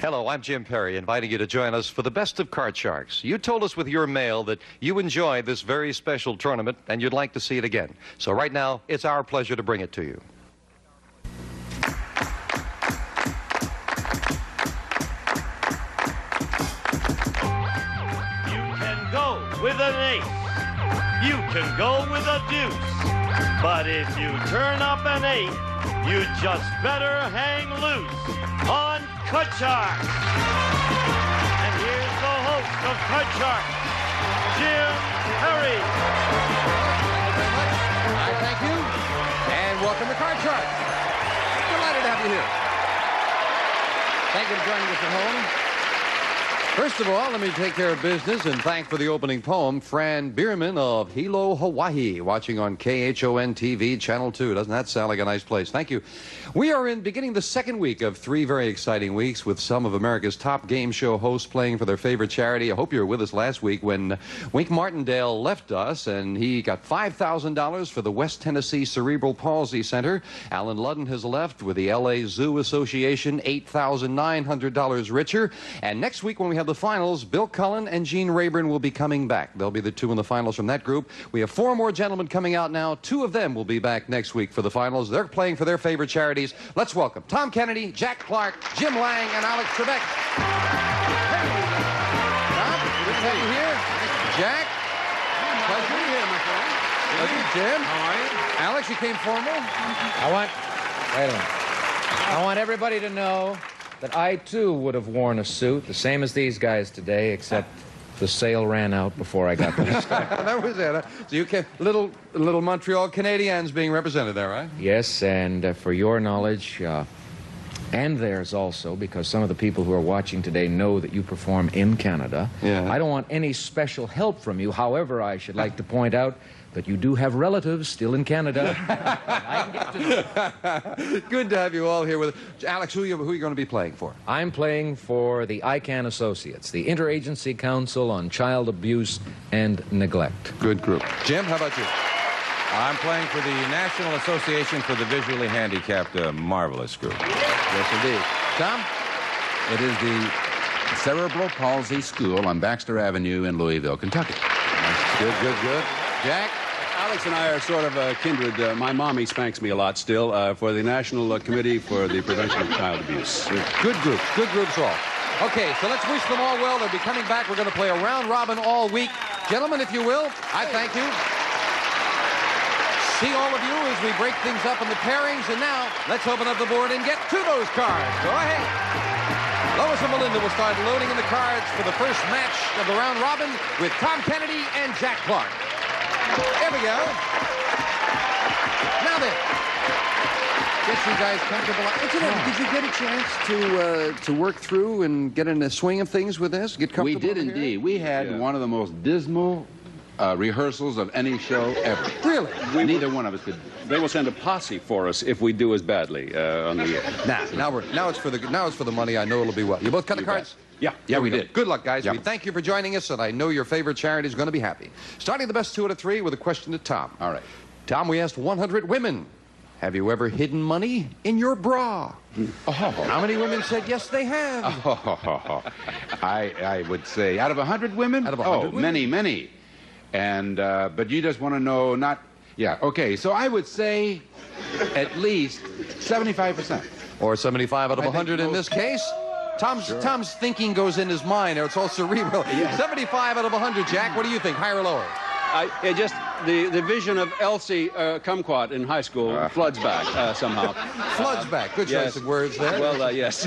Hello, I'm Jim Perry, inviting you to join us for the Best of Card Sharks. You told us with your mail that you enjoyed this very special tournament and you'd like to see it again. So right now, it's our pleasure to bring it to you. You can go with an ace. You can go with a deuce. But if you turn up an 8, you just better hang loose on Cut Shark. And here's the host of Cut Shark, Jim Perry. Thank you very much. I thank you. And welcome to Card Shark. Delighted to have you here. Thank you for joining us at home. First of all, let me take care of business and thank for the opening poem Fran Bierman of Hilo, Hawaii, watching on KHON TV, Channel 2. Doesn't that sound like a nice place? Thank you. We are beginning the second week of 3 very exciting weeks with some of America's top game show hosts playing for their favorite charity. I hope you were with us last week when Wink Martindale left us and he got $5,000 for the West Tennessee Cerebral Palsy Center. Alan Ludden has left with the LA Zoo Association, $8,900 richer. And next week when we have the finals, Bill Cullen and Gene Rayburn will be coming back. They'll be the 2 in the finals from that group. We have 4 more gentlemen coming out now. 2 of them will be back next week for the finals. They're playing for their favorite charities. Let's welcome Tom Kennedy, Jack Clark, Jim Lang, and Alex Trebek. Hey. Tom, good to have you here. Jack, pleasure to be here, my friend. Pleasure, Jim. How are you? Alex, you came formal. Wait a minute. I want everybody to know that I, too, would have worn a suit, the same as these guys today, except the sale ran out before I got there. That was it. Huh? So you came, little Montreal Canadiens being represented there, right? Yes, and for your knowledge, and theirs also, because some of the people who are watching today know that you perform in Canada. Yeah. I don't want any special help from you. However, I should like to point out that you do have relatives still in Canada. I can get to know. Good to have you all here with us. Alex, who are you going to be playing for? I'm playing for the ICANN Associates, the Interagency Council on Child Abuse and Neglect. Good group. Jim, how about you? I'm playing for the National Association for the Visually Handicapped, a marvelous group. Yes, indeed. Tom? It is the Cerebral Palsy School on Baxter Avenue in Louisville, Kentucky. Good, good, good. Jack? Alex and I are sort of kindred. My mommy spanks me a lot still for the National Committee for the Prevention of Child Abuse. Good groups all. Okay, so let's wish them all well. They'll be coming back. We're going to play a round robin all week. Gentlemen, if you will, I thank you. See all of you as we break things up in the pairings. And now, let's open up the board and get to those cards. Go ahead. Lois and Melinda will start loading in the cards for the first match of the round robin with Tom Kennedy and Jack Clark. There we go. Now then, get you guys comfortable. Did you get a chance to work through and get in the swing of things with this? Get comfortable? We did indeed. We had one of the most dismal rehearsals of any show ever. Really? Neither one of us could. They will send a posse for us if we do as badly on the air. Now it's for the money. I know it'll be well. You both cut the cards? Yeah, we did. Good luck, guys. Yeah. We thank you for joining us, and I know your favorite charity is going to be happy. Starting the best 2 out of 3 with a question to Tom. All right. Tom, we asked 100 women, have you ever hidden money in your bra? Oh. How many women said yes, they have? I would say out of 100 women? Out of 100 women? Many. And, but you just want to know not... Yeah, okay, so I would say at least 75%. Or 75 out of 100 in this case? Tom's thinking goes in his mind, or it's all cerebral. Yeah. 75 out of 100, Jack. What do you think, higher or lower? Just the vision of Elsie Kumquat in high school floods back somehow. Floods back. Good choice of words there. Well, yes.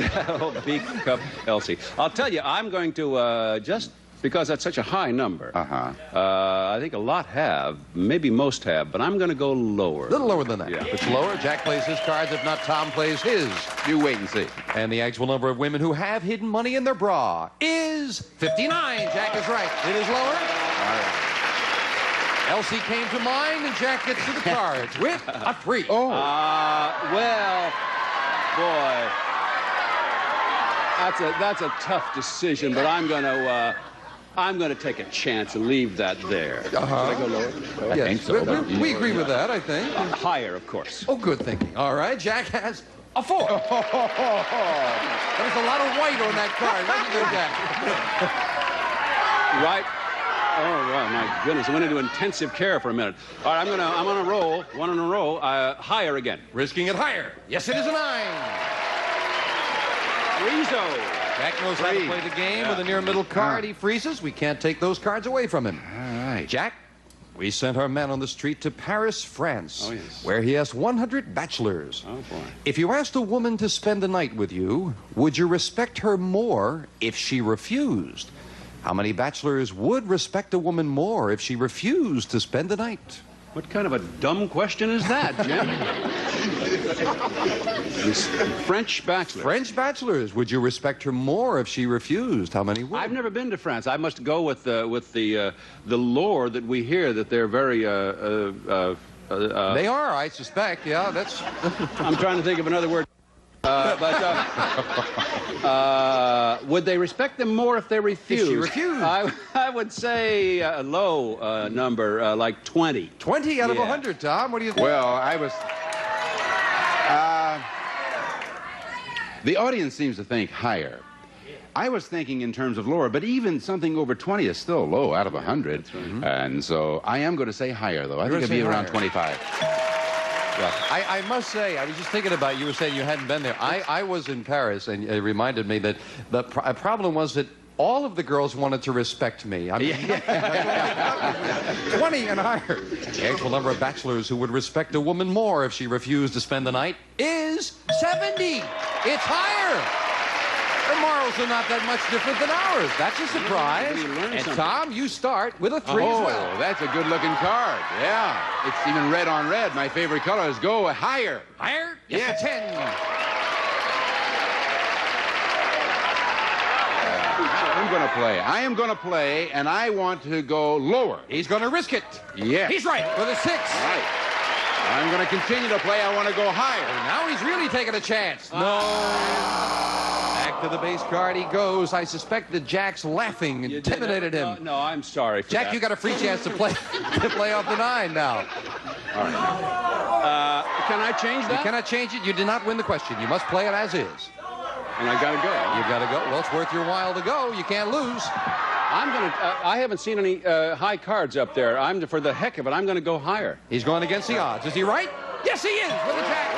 Big cup Elsie. I'll tell you, I'm going to just... Because that's such a high number. I think a lot have, maybe most have, but I'm going to go lower. A little lower than that. Yeah. If it's lower, Jack plays his cards. If not, Tom plays his. You wait and see. And the actual number of women who have hidden money in their bra is 59. Jack is right. It is lower. All right. Elsie came to mind, and Jack gets to the cards with a 3. Oh. Well, boy, that's a tough decision, but I'm going to take a chance and leave that there. Should I go lower? Yes. think so. We agree with that, I think. Higher, of course. Oh, good thinking. All right, Jack has A 4. There was a lot of white on that card, wasn't there, Jack? Right. Oh, well, my goodness. I went into intensive care for a minute. All right, I'm on a roll. One in a row. Higher again. Risking it higher. Yes, it is a 9. Rizzo. Jack knows how to play the game with a near-middle card. He freezes. We can't take those cards away from him. All right. Jack, we sent our man on the street to Paris, France, Oh, yes. where he asked 100 bachelors. Oh, boy. If you asked a woman to spend the night with you, would you respect her more if she refused? How many bachelors would respect a woman more if she refused to spend the night? What kind of a dumb question is that, Jim? This French bachelor. French bachelors, would you respect her more if she refused? How many would? I've never been to France. I must go with the lore that we hear that they're very. They are, I suspect. Yeah, that's. I'm trying to think of another word. Would they respect them more if they refused? If she refused. I would say a low number, like 20. 20 out of Yeah. 100, Tom. What do you think? Well, I was. The audience seems to think higher. I was thinking in terms of lower, but even something over 20 is still low out of 100. And so I am going to say higher, though. I think it'd be around 25. I must say, I was just thinking about, you were saying you hadn't been there. I was in Paris, and it reminded me that the problem was that all of the girls wanted to respect me. I mean, 20 and higher. The actual number of bachelors who would respect a woman more if she refused to spend the night is 70. It's higher. Their morals are not that much different than ours. That's a surprise. You learn And something. Tom, you start with a 3 as well. Oh, that's a good-looking card. Yeah. It's even red on red. My favorite colors. Go higher. Higher? Yes. A 10. I'm going to play. I am going to play, and I want to go lower. He's going to risk it. Yes. He's right with a 6. Right. I'm going to continue to play. I want to go higher. Now he's really taking a chance. No. Back to the base card he goes. I suspect that Jack's laughing You did- intimidated him. No, I'm sorry for Jack, that. you got a free chance to play off the 9 now. Can I change You that? cannot change it. You did not win the question. You must play it as is. And I gotta go. You got to go. Well, it's worth your while to go. You can't lose. I'm gonna. I haven't seen any high cards up there. For the heck of it, I'm gonna go higher. He's going against the odds. Is he right? Yes, he is with a Jack.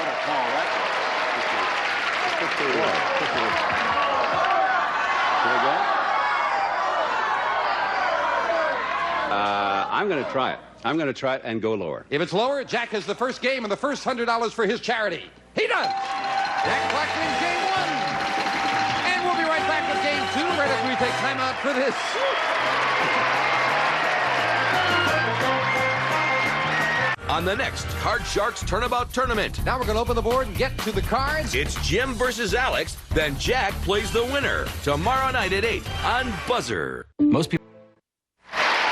I'm gonna try it. I'm gonna try it and go lower. If it's lower, Jack has the first game and the first $100 for his charity. He does. Jack Clark wins game 1. And we'll be right back with game 2 right after we take time out for this. On the next Card Sharks Turnabout Tournament, Now we're going to open the board and get to the cards. it's Jim versus Alex, then Jack plays the winner. Tomorrow night at 8 on Buzzer. Most people.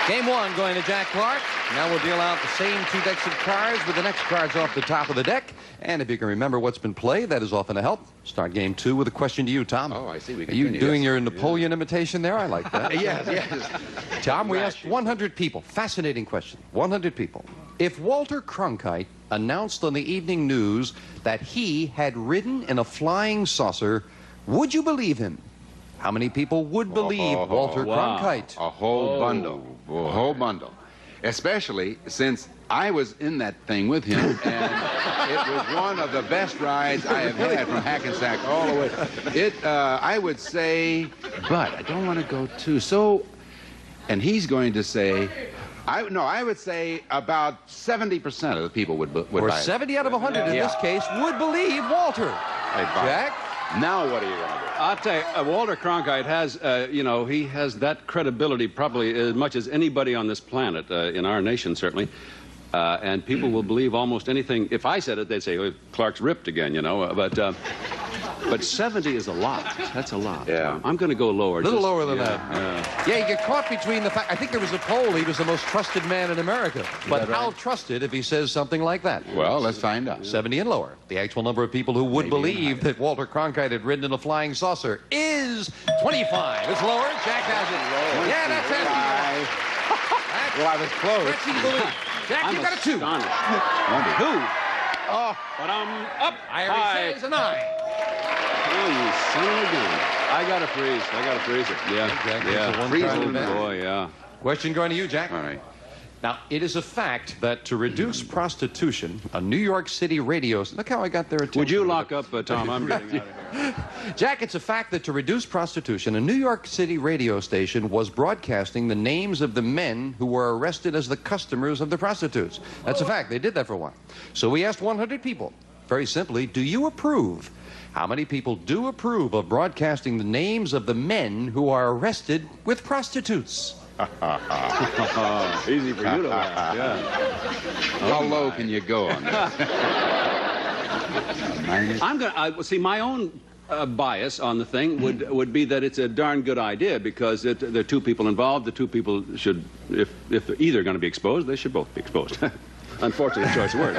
Game 1 going to Jack Clark. Now we'll deal out the same 2 decks of cards with the next cards off the top of the deck. And if you can remember what's been played, that is often a help. Start game 2 with a question to you, Tom. Oh, I see. We Are you continue, doing yes. your Napoleon imitation there? I like that. Yes, yes. Tom, we asked 100 people. Fascinating question. 100 people. If Walter Cronkite announced on the evening news that he had ridden in a flying saucer, would you believe him? How many people would believe Walter wow. Cronkite? A whole bundle. A whole bundle. Especially since I was in that thing with him, and it was one of the best rides I have had from Hackensack all the way. I would say, but I don't want to go too. So, and he's going to say, I would say about 70% of the people would Or buy it. 70 out of 100 in Yeah. this case would believe Walter. Jack? Now what are you going to do? I'll tell you, Walter Cronkite has, he has that credibility probably as much as anybody on this planet, in our nation certainly. And people will believe almost anything. If I said it, they'd say, oh, Clark's ripped again, But 70 is a lot. That's a lot. Yeah. I'm going to go lower. A little just- lower than yeah, that. yeah. Yeah, you get caught between the fact. I think there was a poll. He was the most trusted man in America. But how trusted if he says something like that? Well, let's find out. 70 and lower. The actual number of people who would believe that Walter Cronkite had ridden in a flying saucer is 25. It's lower. Jack has it. Yeah, that's it. Well, I was close. That's easy to believe. Jack, I'm you got a 2. astonished. Who But I'm up I high. already said it's a 9. Oh, you son of a gun. I got to freeze. I got to freeze it. Yeah. Jack, it's a Yeah. one-card Freeze it. event. Boy, yeah. Question going to you, Jack. All right. Now, it is a fact that to reduce prostitution, a New York City radio... Look how I got their attention. Would you lock up, Tom? I'm getting out of here. Jack, it's a fact that to reduce prostitution, a New York City radio station was broadcasting the names of the men who were arrested as the customers of the prostitutes. That's a fact. They did that for a while. So we asked 100 people, very simply, do you approve? How many people do approve of broadcasting the names of the men who are arrested with prostitutes? Easy for you to laugh. Yeah. How low can you go on that? I'm gonna see my own bias on the thing would be that it's a darn good idea because there are two people involved. The two people should, if they're either going to be exposed, they should both be exposed. Unfortunate choice of words.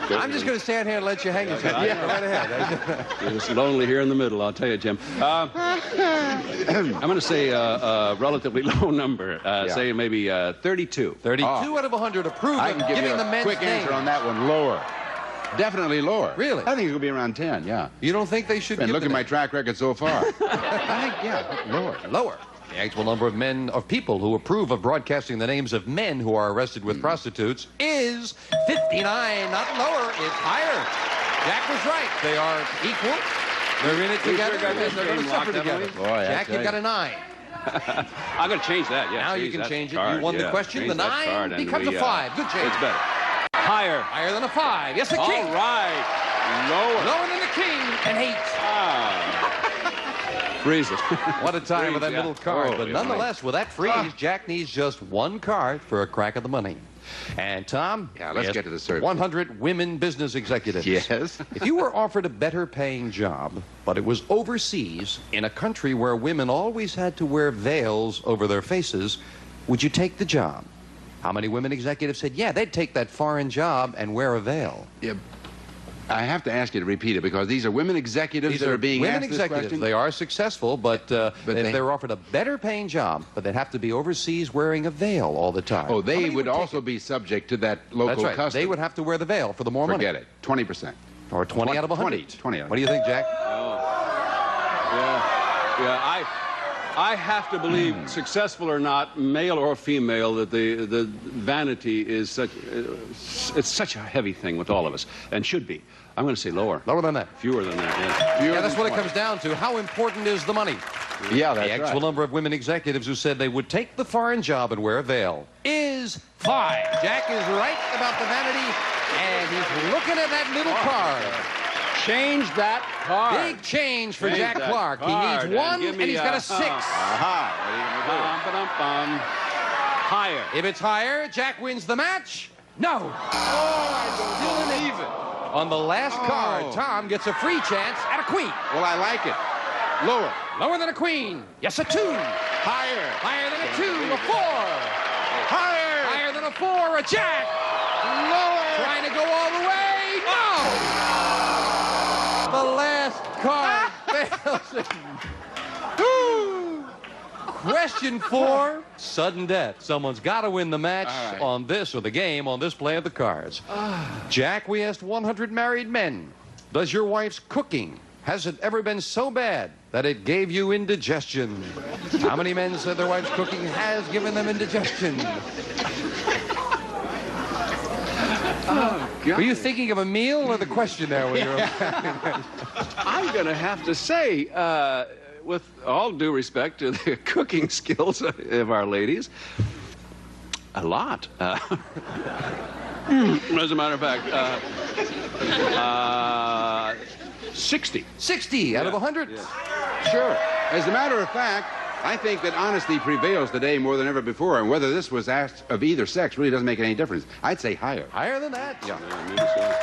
I'm just going to stand here and let you hang your head. Yeah, right ahead. You're just lonely here in the middle, I'll tell you, Jim. I'm going to say a relatively low number. Say maybe 32. 32 out of 100 approve I of can give giving you the a men's quick names. answer on that one. Lower. Definitely lower. Really? I think it could be around 10, yeah. You don't think they should And give look the at my names? track record so far. I think, yeah, lower. Lower. The actual number of people who approve of broadcasting the names of men who are arrested with prostitutes is 59, not lower. It's higher. Jack was right. They are equal. They're in it together. got this They're going to game suffer locked, together. haven't we? Boy, Jack, you've got a 9. I'm going to change that. Yeah. Now you can change it. You won the question. Change The that 9 card and becomes a 5. Good change. It's better. Higher. Higher than a 5. Yes, a All king. right. Lower. Lower than the king and 8. Freeze it. What a time with that Yeah. middle card. Oh, But yeah. nonetheless, with that freeze, Jack needs just one card for a crack at the money. And Tom, Yeah, let's get to the survey. 100 women business executives. Yes. If you were offered a better paying job, but it was overseas in a country where women always had to wear veils over their faces, would you take the job? How many women executives said, yeah, they'd take that foreign job and wear a veil? Yeah. I have to ask you to repeat it because these are women executives These that are being women asked this executives. question. They are successful, but if they- they're offered a better paying job, but they'd have to be overseas wearing a veil all the time. Oh, How they many would take also it? be subject to that local That's right. custom. They would have to wear the veil for the more Forget money. it. 20%. Or 20 out of 100. 20 out of What do you think, Jack? Yeah, I have to believe, successful or not, male or female, that the vanity is such it's such a heavy thing with all of us, and should be. I'm going to say lower. Lower than that. Fewer than that. Yeah, that's what it comes down to. How important is the money? Yeah, The that's actual right. number of women executives who said they would take the foreign job and wear a veil is 5. Jack is right about the vanity, and he's looking at that little card. Change that card. Big change for Change Jack that Clark. He card needs 1, give and me he's got a 6. Aha. What are you going to do? Bum-ba-dum-bum. Higher. If it's higher, Jack wins the match. No. Still an even. On the last card, Tom gets a free chance at a queen. Well, I like it. Lower. Lower than a queen. Yes, a 2. Higher. Higher than a 2, a 4. Higher. Higher than a 4, a jack. Lower. Trying to go all the way. No. The last card fails. Question 4, sudden death. Someone's got to win the match right. on this, or the game on this play of the cards. Jack, we asked 100 married men, does your wife's cooking, has it ever been so bad that it gave you indigestion? How many men said their wife's cooking has given them indigestion? Were you thinking of a meal or the question there when you were... I'm going to have to say, with all due respect to the cooking skills of our ladies, a lot. As a matter of fact, 60. 60 out of 100? Sure. As a matter of fact, I think that honesty prevails today more than ever before, and whether this was asked of either sex really doesn't make any difference. I'd say higher. Higher than that? Yeah. Maybe so.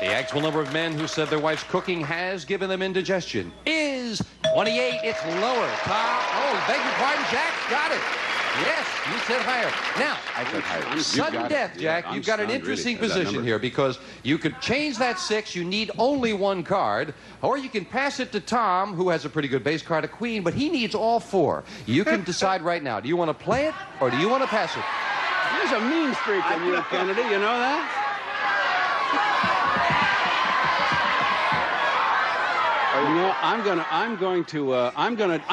The actual number of men who said their wife's cooking has given them indigestion is 28. It's lower. Oh, beg your pardon, Jack. Got it. Yes, you said higher. Now, I said higher. You've sudden got it. death, Jack. I'm You've got an stunned, interesting really, at that position number. here because you could change that 6. You need only 1 card. Or you can pass it to Tom, who has a pretty good base card, a queen, but he needs all 4. You can decide right now. Do you want to play it or do you want to pass it? There's a mean streak in you, Kennedy. You know that? You know, I'm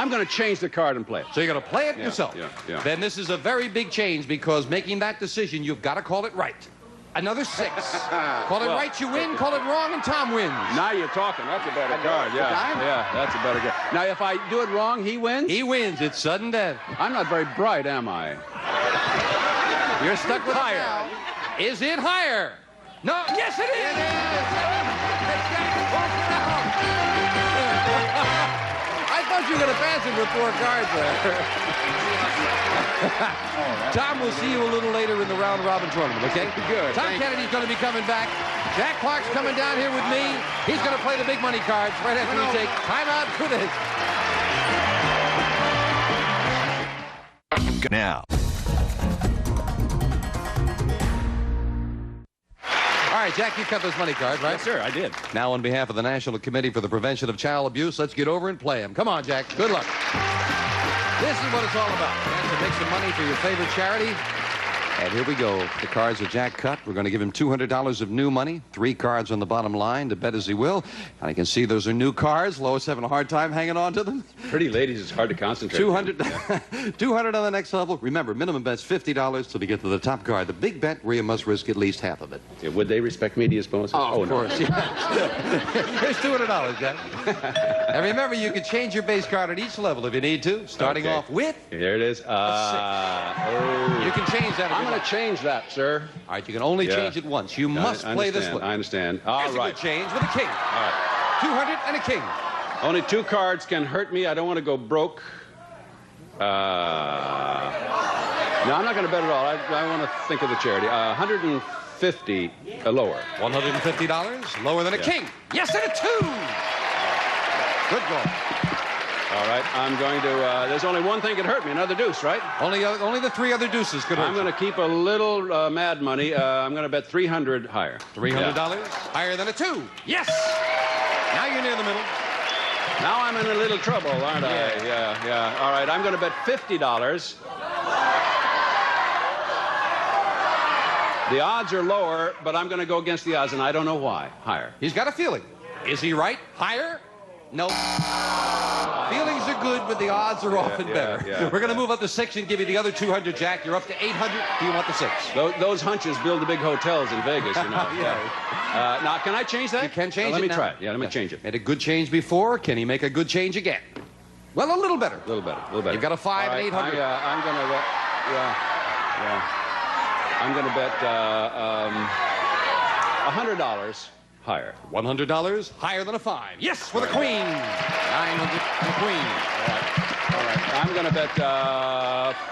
gonna change the card and play it. So you're going to play it yourself. Yeah. Then this is a very big change because making that decision, you've got to call it right. Another 6. Call it right, you win. Call it wrong, and Tom wins. Now you're talking. That's a better card. Yeah, that's a better card. Now, if I do it wrong, he wins? He wins. It's sudden death. I'm not very bright, am I? You're stuck with higher. Is it higher? No. Yes, it is. I thought you were going to pass it with 4 cards there. Tom, we'll see you a little later in the round-robin tournament, okay? Good. Tom Kennedy's going to be coming back. Jack Clark's coming down here with me. He's going to play the big money cards right after we take time out for this. Now. All right, Jack, you cut those money cards, right? Yes, sir, I did. Now, on behalf of the National Committee for the Prevention of Child Abuse, let's get over and play them. Come on, Jack. Good luck. This is what it's all about. Chance to make some money for your favorite charity. And here we go. The cards are Jack cut. We're going to give him $200 of new money. 3 cards on the bottom line to bet as he will. And I can see those are new cards. Lois having a hard time hanging on to them. Pretty ladies, it's hard to concentrate. 200 on the next level. Remember, minimum bet's $50 till we get to the top card. The big bet where you must risk at least half of it. Yeah, would they respect media sponsors? Of course. Yeah. Here's $200, Jack. And remember, you can change your base card at each level if you need to. Starting off with... Here it is. You can change that. I'm going to change that, sir. All right, you can only change it once. You must play this one. I understand. All Here's right. a good change with a king. All right. 200 and a king. Only 2 cards can hurt me. I don't want to go broke. No, I'm not going to bet at all. I want to think of the charity. 150 lower. $150 lower than a king. Yes, and a 2. Good goal. All right, I'm going to, there's only one thing that can hurt me, another deuce, right? Only the 3 other deuces could hurt I'm going to keep a little mad money. I'm going to bet 300 higher. $300 higher than a 2. Yes! Now you're near the middle. Now I'm in a little trouble, aren't I? Yeah. All right, I'm going to bet $50. The odds are lower, but I'm going to go against the odds, and I don't know why. Higher. He's got a feeling. Is he right? Higher? No. Feelings are good, but the odds are often better. We're going to move up to 6 and give you the other 200, Jack. You're up to 800. Do you want the 6? Those hunches build the big hotels in Vegas, you know. Now, can I change that? You can change it Let me now. try it. Yeah, let me change it. Made a good change before. Can he make a good change again? Well, a little better. A little better. You've got a 5 and 800. I'm going to bet. I'm going to bet $100 higher. $100 higher than a 5. Yes, with a queen. 900 and a queen. All right. I'm going to bet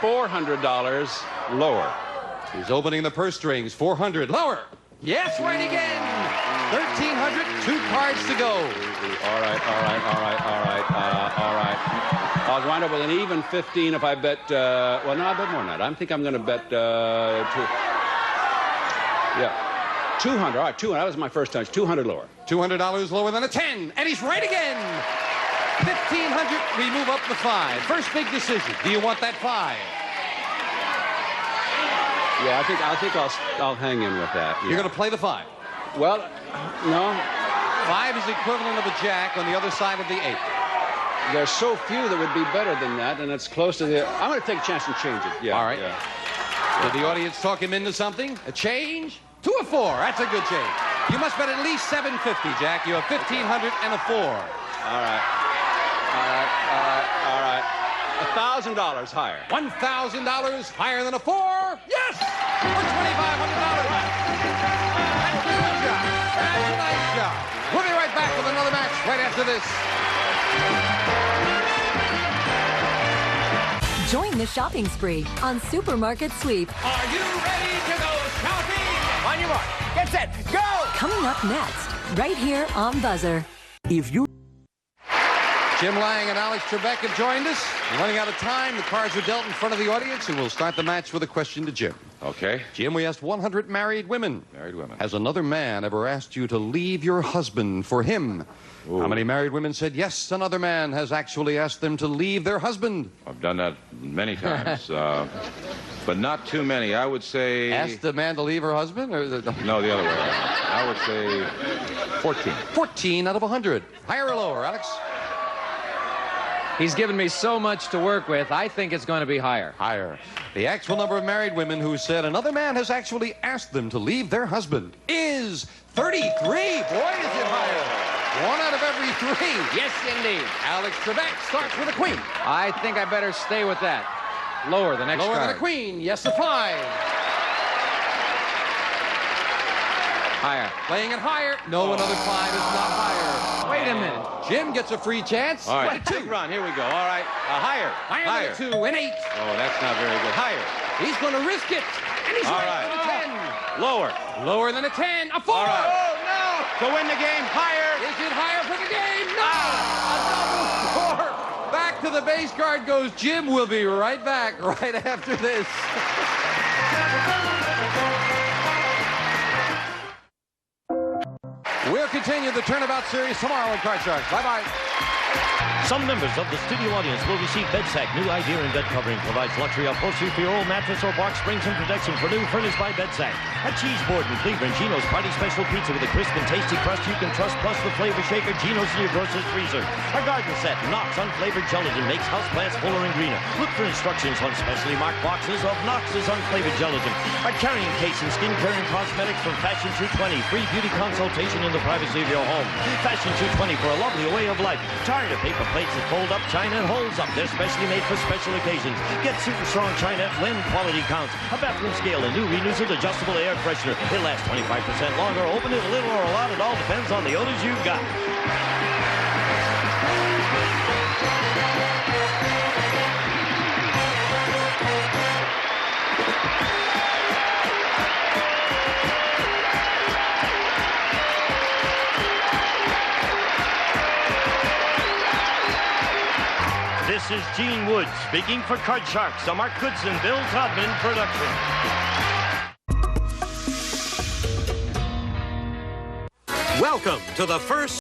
$400 lower. He's opening the purse strings. 400 lower. Yes, right again. 1,300. 2 cards to go. All right. I'll wind up with an even 15 if I bet, well, no, I bet more than that. I think I'm going to bet, 200. All right, 200. That was my first touch. 200 lower. $200 lower than a 10. And he's right again. 1,500. We move up the 5. First big decision. Do you want that 5? Yeah, I think I'll hang in with that. Yeah. You're going to play the 5. Well, no. 5 is the equivalent of a jack on the other side of the 8. There's so few that would be better than that, and it's close to the... I'm going to take a chance and change it. Yeah. All right. Yeah. Did the audience talk him into something? A change? To a 4. That's a good change. You must bet at least $750, Jack. You have 1,500 and a 4. All right. $1,000 higher. $1,000 higher than a 4. Yes! For $2,500. That's a good job. That's a nice job. We'll be right back with another match right after this. Join the shopping spree on Supermarket Sweep. Are you ready to go shopping? On your mark, get set, go! Coming up next, right here on Buzzer. If you Jim Lang and Alex Trebek have joined us. We're running out of time. The cards are dealt in front of the audience, and we'll start the match with a question to Jim. Okay. Jim, we asked 100 married women. Married women. Has another man ever asked you to leave your husband for him? Ooh. How many married women said yes, another man has actually asked them to leave their husband? I've done that many times, but not too many. I would say... Asked the man to leave her husband? Or No, the other way around. I would say 14. 14 out of 100. Higher or lower, Alex? He's given me so much to work with, I think it's going to be higher. Higher. The actual number of married women who said another man has actually asked them to leave their husband is 33. Boy, is it higher. 1 out of every 3. Yes, indeed. Alex Trebek starts with a queen. I think I better stay with that. Lower, the next Lower card. than a queen. Yes, a 5. Higher. Playing it higher. No, another 5 is not higher. Wait a minute. Jim gets a free chance. All right. What, 2? Big run. Here we go. All right. Higher. Higher than a 2, an 8. Oh, that's not very good. Higher. He's going to risk it. And he's All right right. than a 10. Lower. Lower than a 10. A 4. All right. Oh, no. To win the game, higher. Is it higher for the game? No! A double score. Back to the base card goes Jim. We'll be right back right after this. We'll continue the Turnabout Series tomorrow in Card Sharks. Bye-bye. Some members of the studio audience will receive BedSack. New idea in bed covering provides luxury upholstery for your old mattress or box springs and protection for new, furnished by BedSack. A cheese board in Cleveland, Gino's Party Special Pizza with a crisp and tasty crust you can trust, plus the flavor shaker, Gino's in your grocer's freezer. A garden set, Knox Unflavored Gelatin makes houseplants fuller and greener. Look for instructions on specially marked boxes of Knox's Unflavored Gelatin. A carrying case in skincare and cosmetics from Fashion 220. Free beauty consultation in the privacy of your home. Fashion 220 for a lovely way of life. Tired of paper plates that fold up, china, and holds up. They're specially made for special occasions. Get super strong china when quality counts. A bathroom scale and new Renewal adjustable air freshener. It lasts 25% longer. Open it a little or a lot. It all depends on the odors you've got. This is Gene Wood speaking for Card Sharks, a Mark Goodson, Bill Todman production. Welcome to the first